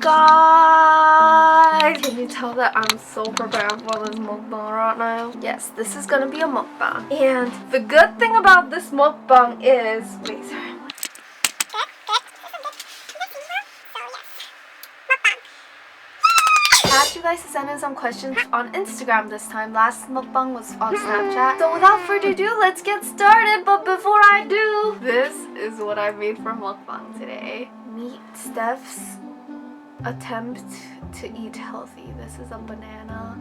Guys, can you tell that I'm so prepared for this mukbang right now? Yes, this is gonna be a mukbang. And the good thing about this mukbang is... Wait, sorry. I asked you guys to send in some questions on Instagram this time. Last mukbang was on Snapchat. So without further ado, let's get started. But before I do, this is what I made for mukbang today. Meet Steph's attempt to eat healthy. This is a banana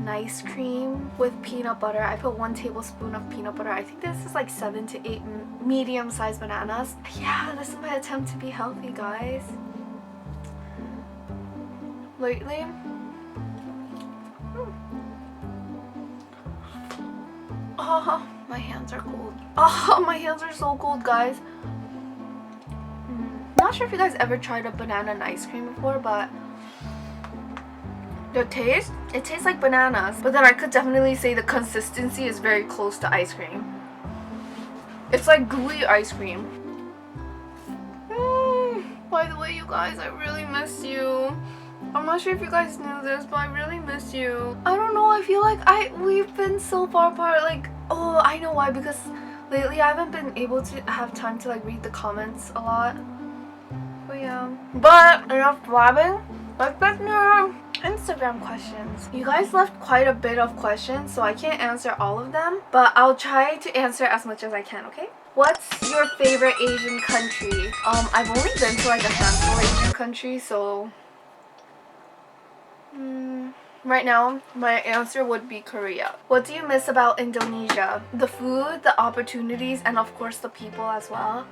nice cream with peanut butter. I put 1 tablespoon of peanut butter. I think this is like 7 to 8 medium-sized bananas. Yeah, this is my attempt to be healthy, guys. Lately, oh, my hands are cold. Oh, my hands are so cold, guys. Not sure if you guys ever tried a banana ice cream before, but the taste, it tastes like bananas, but then I could definitely say the consistency is very close to ice cream. It's like gooey ice cream. By the way, you guys, I really miss you. I'm not sure if you guys knew this, but I really miss you. I don't know, I feel like we've been so far apart. Like, oh, I know why, because lately I haven't been able to have time to like read the comments a lot. But yeah. But enough blabbing. Let's get your Instagram questions. You guys left quite a bit of questions, so I can't answer all of them, but I'll try to answer as much as I can, okay? What's your favorite Asian country? I've only been to like a handful of Asian countries, so right now, my answer would be Korea. What do you miss about Indonesia? The food, the opportunities, and of course the people as well.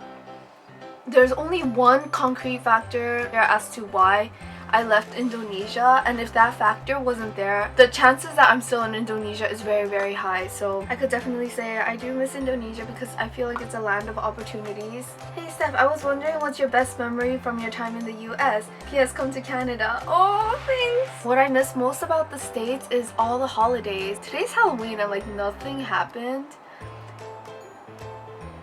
There's only one concrete factor as to why I left Indonesia, and if that factor wasn't there, the chances that I'm still in Indonesia is very, very high. So I could definitely say I do miss Indonesia because I feel like it's a land of opportunities. Hey Steph, I was wondering what's your best memory from your time in the US? P.S. Come to Canada. Oh, thanks! What I miss most about the States is all the holidays. Today's Halloween and like nothing happened.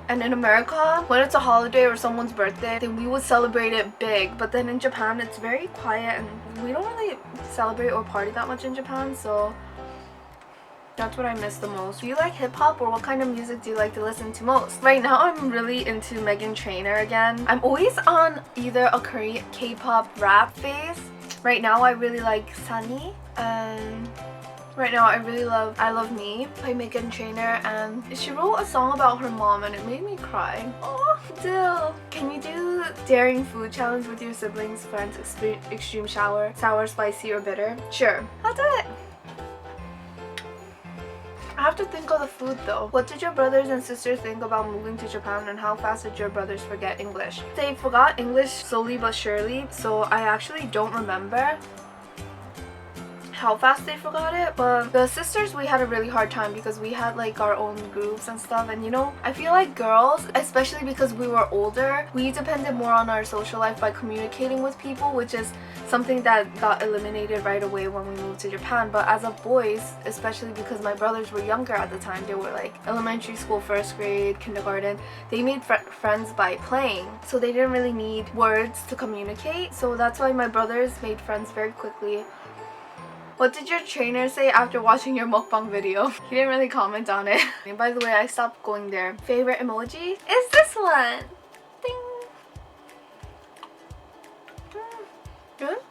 And in America, when it's a holiday or someone's birthday, then we would celebrate it big. But then in Japan, it's very quiet and we don't really celebrate or party that much in Japan, so that's what I miss the most. Do you like hip-hop, or what kind of music do you like to listen to most? Right now, I'm really into Meghan Trainor again. I'm always on either a Korean K-pop rap phase. Right now, I really like Sunny, and right now, I Love Me by Meghan Trainor, and she wrote a song about her mom and it made me cry. Oh, Dill. Can you do daring food challenge with your siblings, friends, extreme sour, spicy, or bitter? Sure, I'll do it. I have to think of the food though. What did your brothers and sisters think about moving to Japan, and how fast did your brothers forget English? They forgot English slowly but surely, so I actually don't remember how fast they forgot it, but the sisters, we had a really hard time because we had like our own groups and stuff, and you know, I feel like girls, especially because we were older, we depended more on our social life by communicating with people, which is something that got eliminated right away when we moved to Japan. But as a boys, especially because my brothers were younger at the time, they were like elementary school, first grade, kindergarten, they made friends by playing, so they didn't really need words to communicate, so that's why my brothers made friends very quickly. What did your trainer say after watching your mukbang video? He didn't really comment on it. And by the way, I stopped going there. Favorite emoji is this one. Ding.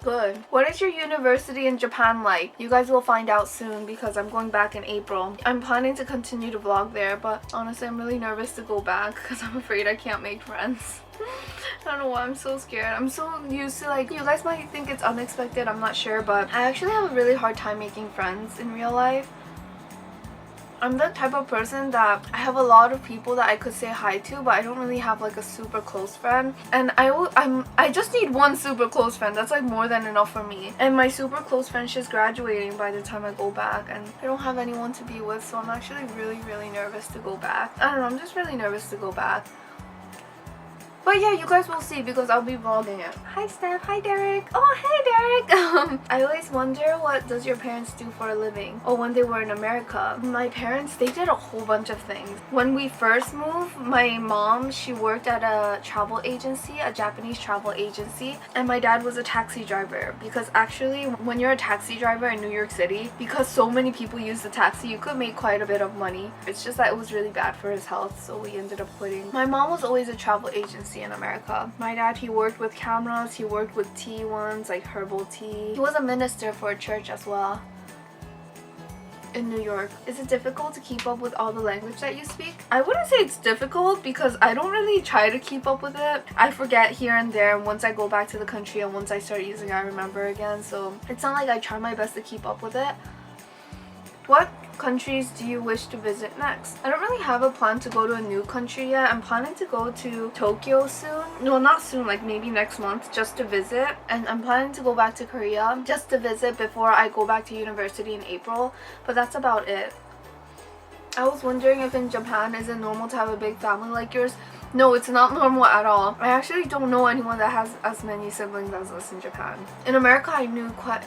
Good. What is your university in Japan like? You guys will find out soon because I'm going back in April. I'm planning to continue to vlog there, but honestly, I'm really nervous to go back because I'm afraid I can't make friends. I don't know why I'm so scared. I'm so used to, like, you guys might think it's unexpected, I'm not sure, but I actually have a really hard time making friends in real life. I'm the type of person that I have a lot of people that I could say hi to, but I don't really have like a super close friend. And I just need one super close friend. That's like more than enough for me. And my super close friend, she's graduating by the time I go back, and I don't have anyone to be with, so I'm actually really, really nervous to go back. I don't know, I'm just really nervous to go back. But yeah, you guys will see because I'll be vlogging it. Hi Steph, hi Derek. Oh hey Derek. I always wonder, what does your parents do for a living? Oh, when they were in America, my parents, they did a whole bunch of things. When we first moved, my mom, she worked at a travel agency, a Japanese travel agency, and my dad was a taxi driver. Because actually, when you're a taxi driver in New York City, because so many people use the taxi, you could make quite a bit of money. It's just that it was really bad for his health, so we ended up quitting. My mom was always a travel agency in America. My dad, he worked with cameras, he worked with tea ones, like herbal tea. He was a minister for a church as well in New York. Is it difficult to keep up with all the language that you speak? I wouldn't say it's difficult because I don't really try to keep up with it. I forget here and there, and once I go back to the country and once I start using it, I remember again. So it's not like I try my best to keep up with it. What countries do you wish to visit next? I don't really have a plan to go to a new country yet. I'm planning to go to Tokyo soon. No, not soon, like maybe next month, just to visit. And I'm planning to go back to Korea just to visit before I go back to university in April. But that's about it. I was wondering if in Japan, is it normal to have a big family like yours? No, it's not normal at all. I actually don't know anyone that has as many siblings as us in Japan. In America, I knew quite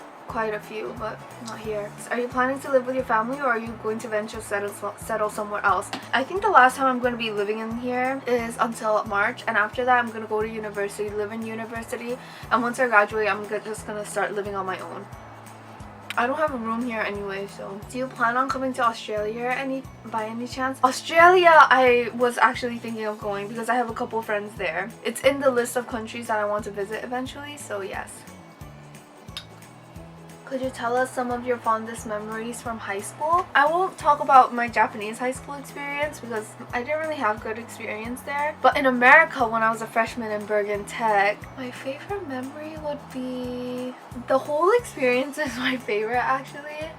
a few, but not here. Are you planning to live with your family, or are you going to eventually settle somewhere else? I think the last time I'm going to be living in here is until March, and after that I'm going to go to university, live in university, and once I graduate I'm just going to start living on my own. I don't have a room here anyway, so. Do you plan on coming to Australia by any chance? Australia, I was actually thinking of going because I have a couple friends there. It's in the list of countries that I want to visit eventually, so yes. Could you tell us some of your fondest memories from high school? I won't talk about my Japanese high school experience because I didn't really have good experience there. But in America, when I was a freshman in Bergen Tech, my favorite memory would be... The whole experience is my favorite, actually.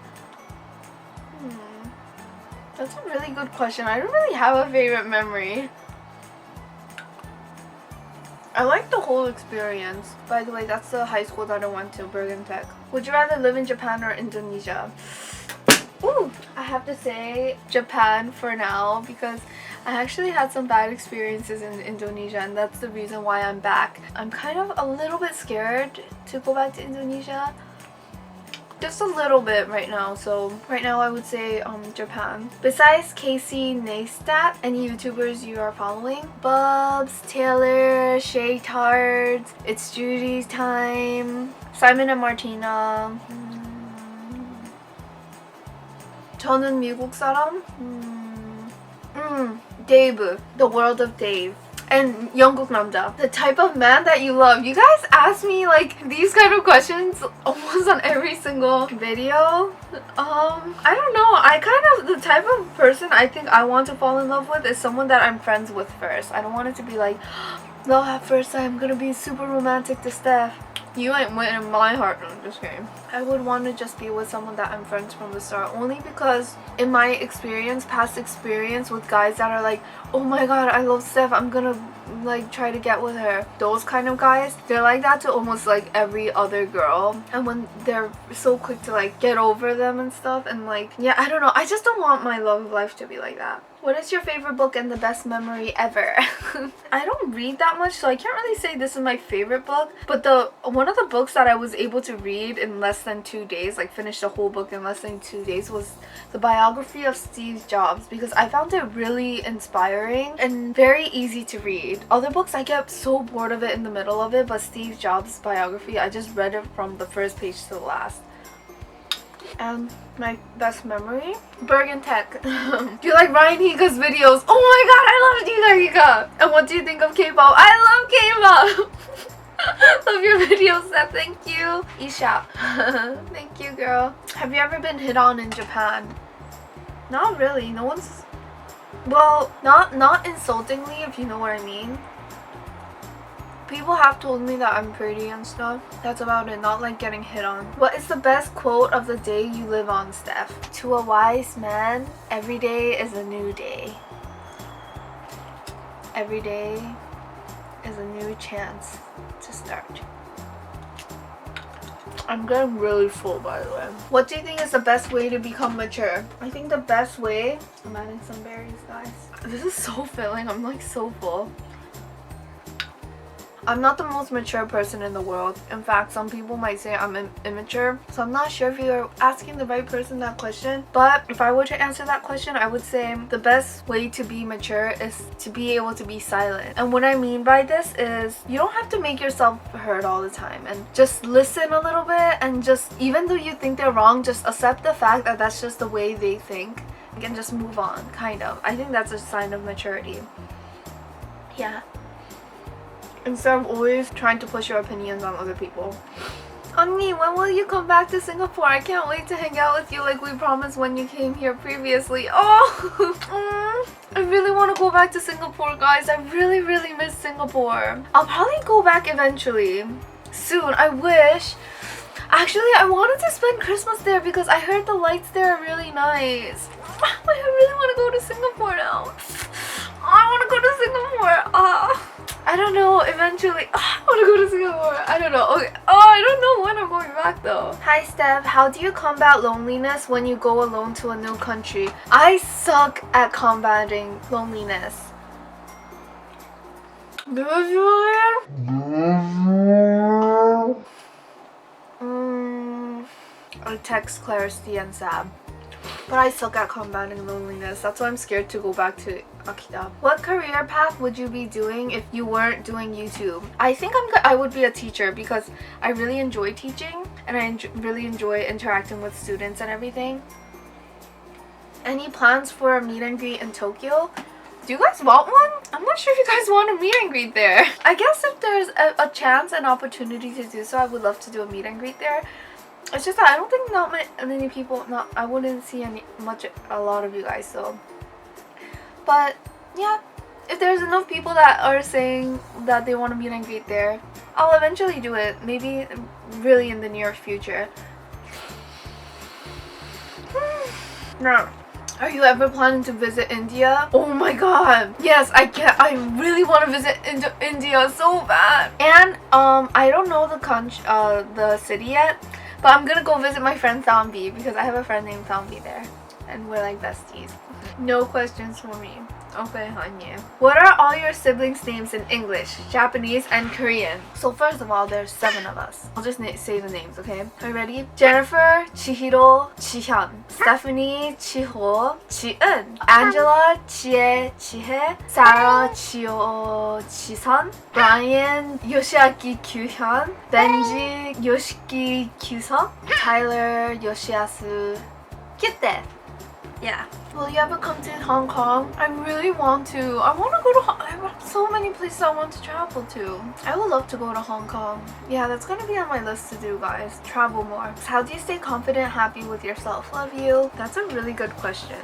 That's a really good question. I don't really have a favorite memory. I like the whole experience. By the way, that's the high school that I went to, Bergen Tech. Would you rather live in Japan or Indonesia? Ooh, I have to say Japan for now because I actually had some bad experiences in Indonesia, and that's the reason why I'm back. I'm kind of a little bit scared to go back to Indonesia. Just a little bit right now, so right now I would say Japan. Besides Casey Neistat, any YouTubers you are following? Bubs, Taylor, Shay Tards, It's Judy's Time, Simon and Martina. 저는 미국 사람? Dave, The World of Dave. And 영국 남자. The type of man that you love. You guys ask me like these kind of questions almost on every single video. I don't know. The type of person I think I want to fall in love with is someone that I'm friends with first. I don't want it to be like, love at first sight, I'm gonna be super romantic to Steph. You ain't winning my heart. No, I'm just kidding. I would want to just be with someone that I'm friends from the start, only because in my experience, past experience with guys that are like, oh my god, I love Steph, I'm gonna like try to get with her. Those kind of guys, they're like that to almost like every other girl, and when they're so quick to like get over them and stuff, and like, yeah, I don't know, I just don't want my love life to be like that. What is your favorite book and the best memory ever? I don't read that much, so I can't really say this is my favorite book, but one of the books that I was able to read in less than 2 days, like finish the whole book in less than 2 days, was the biography of Steve Jobs, because I found it really inspiring and very easy to read. Other books, I get so bored of it in the middle of it, but Steve Jobs' biography, I just read it from the first page to the last. And my best memory? Bergen Tech. Do you like Ryan Higa's videos? Oh my god, I love Higa! And what do you think of K-pop? I love K-pop! Love your videos, Steph. Thank you. Isha. Thank you, girl. Have you ever been hit on in Japan? Not really. No one's... Well, not insultingly, if you know what I mean. People have told me that I'm pretty and stuff. That's about it, not like getting hit on. What is the best quote of the day you live on, Steph? To a wise man, every day is a new day. Every day is a new chance to start. I'm getting really full, by the way. What do you think is the best way to become mature? I think the best way... I'm adding some berries, guys. This is so filling. I'm like so full. I'm not the most mature person in the world. In fact, some people might say I'm immature. So I'm not sure if you're asking the right person that question. But if I were to answer that question, I would say the best way to be mature is to be able to be silent. And what I mean by this is you don't have to make yourself heard all the time, and just listen a little bit, and just, even though you think they're wrong, just accept the fact that that's just the way they think and just move on, kind of. I think that's a sign of maturity. Yeah. Instead of always trying to push your opinions on other people. Honey, when will you come back to Singapore? I can't wait to hang out with you like we promised when you came here previously. Oh, I really want to go back to Singapore, guys. I really, really miss Singapore. I'll probably go back eventually. Soon, I wish. Actually, I wanted to spend Christmas there because I heard the lights there are really nice. I really want to go to Singapore now. I want to go to Singapore. I don't know, eventually. I want to go to Singapore. I don't know. Okay. I don't know when I'm going back though. Hi Steph, how do you combat loneliness when you go alone to a new country? I suck at combating loneliness. I text CLARISTY and Sab. But I suck at combating loneliness. That's why I'm scared to go back to Akita. What career path would you be doing if you weren't doing YouTube? I think I would be a teacher because I really enjoy teaching and I really enjoy interacting with students and everything. Any plans for a meet and greet in Tokyo? Do you guys want one? I'm not sure if you guys want a meet and greet there. I guess if there's a chance and opportunity to do so, I would love to do a meet and greet there. It's just that I don't think not many people, I wouldn't see a lot of you guys, so. But yeah, if there's enough people that are saying that they want to meet and greet there, I'll eventually do it. Maybe really in the near future. Now, are you ever planning to visit India? Oh my god, yes, I really want to visit India so bad. And I don't know the city yet. But I'm gonna go visit my friend Thambi because I have a friend named Thambi there. And we're like besties. No questions for me. Okay, honey. What are all your siblings' names in English, Japanese, and Korean? So first of all, there's 7 of us. I'll just say the names, okay? Are you ready? Jennifer, Chihiro, Chihyun, Stephanie, Chiho, Chiun, Angela, Chie, Chihe, Sarah, Chio, Chisun, Brian, Yoshiaki, Kyuhyun, Benji, Yoshiki, Kyusuk, Tyler, Yoshiasu, Kyute. Yeah. Will you ever come to Hong Kong? I really want to. I want to go to I have so many places I want to travel to. I would love to go to Hong Kong. Yeah, that's gonna be on my list to do, guys. Travel more. How do you stay confident, happy with yourself? Love you. That's a really good question.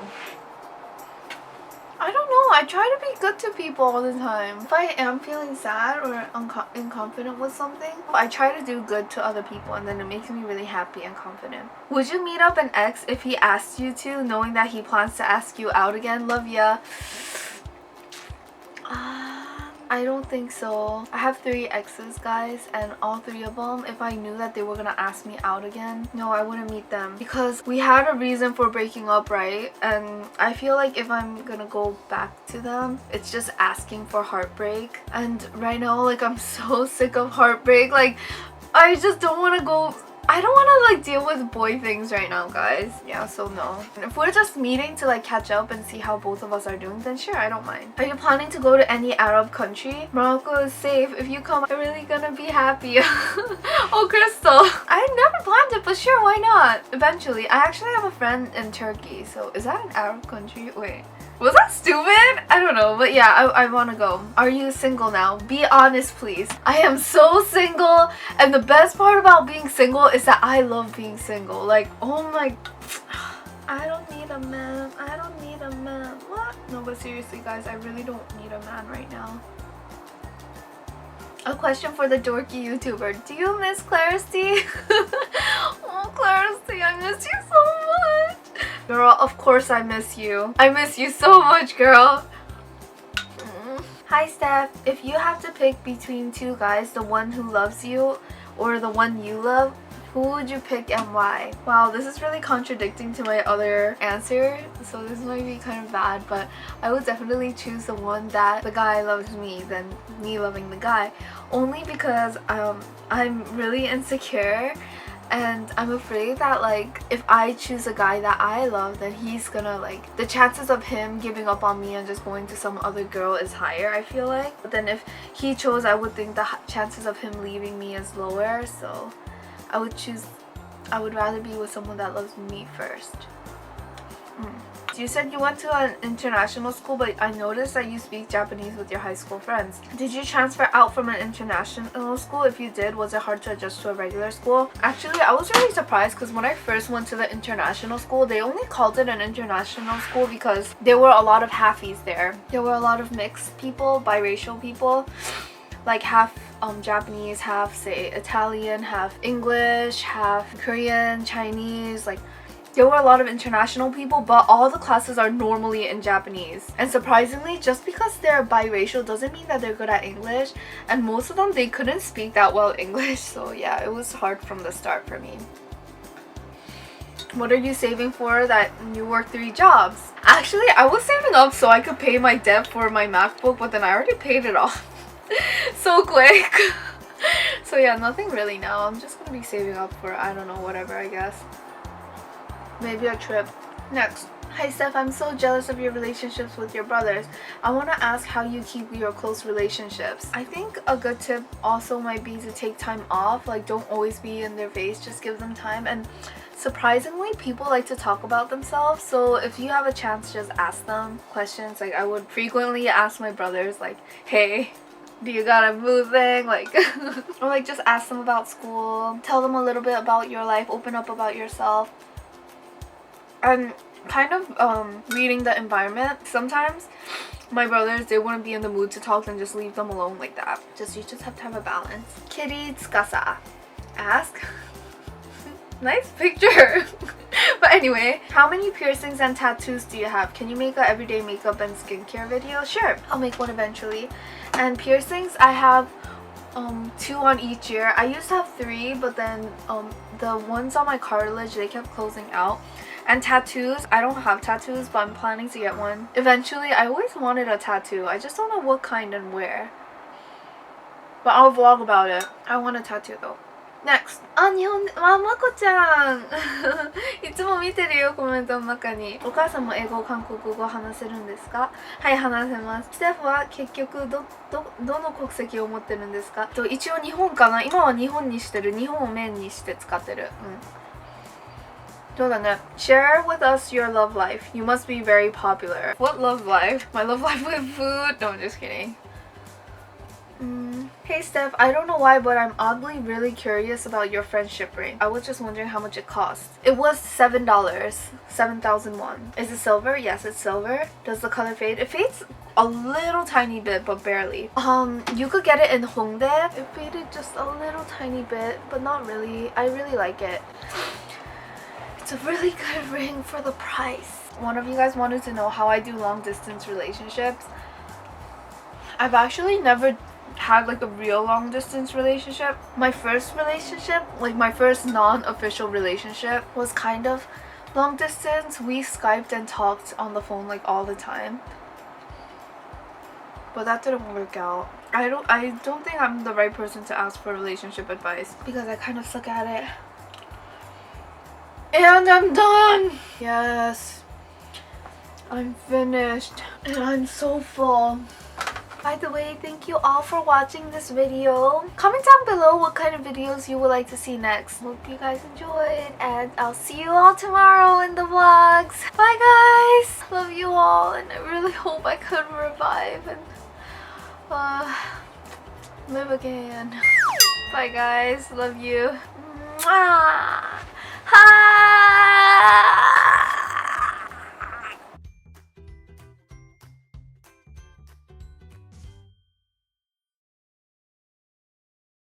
I don't know. I try to be good to people all the time. If I am feeling sad or inconfident with something, I try to do good to other people and then it makes me really happy and confident. Would you meet up an ex if he asked you to, knowing that he plans to ask you out again? Love ya. I don't think so. I have 3 exes, guys, and all 3 of them, if I knew that they were gonna ask me out again, no, I wouldn't meet them because we had a reason for breaking up, right? And I feel like if I'm gonna go back to them, it's just asking for heartbreak. And right now, like, I'm so sick of heartbreak. Like, I just don't want to go. I don't want to like deal with boy things right now, guys. Yeah, so no. If we're just meeting to like catch up and see how both of us are doing, then sure, I don't mind. Are you planning to go to any Arab country? Morocco is safe. If you come, I'm really gonna be happy. Oh, Crystal. I never planned it, but sure, why not? Eventually. I actually have a friend in Turkey, so is that an Arab country? Wait. Was that stupid? I don't know, but yeah, I want to go. Are you single now? Be honest, please. I am so single, and the best part about being single is that I love being single. Like, oh my... I don't need a man. I don't need a man. What? No, but seriously, guys, I really don't need a man right now. A question for the dorky YouTuber. Do you miss CLARISTY? Oh, CLARISTY, I miss you so much. Girl, of course I miss you. I miss you so much, girl. Hi, Steph. If you have to pick between 2 guys, the one who loves you or the one you love, Who would you pick and why? Wow, this is really contradicting to my other answer, so this might be kind of bad, but I would definitely choose the one that the guy loves me than me loving the guy, only because I'm really insecure and I'm afraid that like if I choose a guy that I love, then he's gonna like, the chances of him giving up on me and just going to some other girl is higher, I feel like. But then if he chose, I would think the chances of him leaving me is lower, so I would rather be with someone that loves me first. You said you went to an international school, but I noticed that you speak Japanese with your high school friends. Did you transfer out from an international school? If you did, was it hard to adjust to a regular school? Actually, I was really surprised because when I first went to the international school, they only called it an international school because there were a lot of halfies there. There were a lot of mixed people, biracial people, like half Japanese, half say Italian, half English, half Korean, Chinese, like there were a lot of international people, but all the classes are normally in Japanese. And surprisingly, just because they're biracial doesn't mean that they're good at English, and most of them, they couldn't speak that well English, so yeah, it was hard from the start for me. What are you saving for that you work 3 jobs? Actually, I was saving up so I could pay my debt for my MacBook, but then I already paid it off so quick. So yeah, nothing really now. I'm just gonna be saving up for, I don't know, whatever, I guess. Maybe a trip. Next. Hi Steph, I'm so jealous of your relationships with your brothers. I want to ask how you keep your close relationships. I think a good tip also might be to take time off. Like, don't always be in their face, just give them time. And surprisingly, people like to talk about themselves, so if you have a chance, just ask them questions. Like, I would frequently ask my brothers, like, hey, do you got a boo thing? Like, or like just ask them about school, tell them a little bit about your life, open up about yourself. And kind of reading the environment. Sometimes my brothers, they wouldn't be in the mood to talk, then just leave them alone like that. You just have to have a balance. Kitty Tsukasa ask. Nice picture. But anyway, how many piercings and tattoos do you have? Can you make a everyday makeup and skincare video? Sure, I'll make one eventually. And piercings, I have 2 on each ear. I used to have 3, but then the ones on my cartilage, they kept closing out. And tattoos, I don't have tattoos, but I'm planning to get one eventually. I always wanted a tattoo, I just don't know what kind and where, but I'll vlog about it. I want a tattoo though. Next. 日本、まこちゃんいつも見てるよ、コメントの中に。お母さんも英語、韓国語話せるんですか？はい、話せます。ステフは結局どの国籍を持ってるんですか？一応日本かな。今は日本にしてる。日本をメインにして使ってる。そうだね。Share with us your love life. You must be very popular. What love life? My love life with food? No, I'm just kidding. Hey Steph, I don't know why, but I'm oddly really curious about your friendship ring. I was just wondering how much it cost. It was $7. 7,001. Is it silver? Yes, it's silver. Does the color fade? It fades a little tiny bit, but barely. You could get it in Hongdae. It faded just a little tiny bit, but not really. I really like it. It's a really good ring for the price. One of you guys wanted to know how I do long distance relationships. I've actually never had like a real long distance relationship. My first relationship, like my first non-official relationship, was kind of long distance. We Skyped and talked on the phone like all the time, but that didn't work out. I don't think I'm the right person to ask for relationship advice because I kind of suck at it. And I'm done! Yes, I'm finished and I'm so full. By the way, thank you all for watching this video. Comment down below what kind of videos you would like to see next. Hope you guys enjoyed, and I'll see you all tomorrow in the vlogs. Bye guys! Love you all, and I really hope I could revive and live again. Bye guys, love you. Mwah!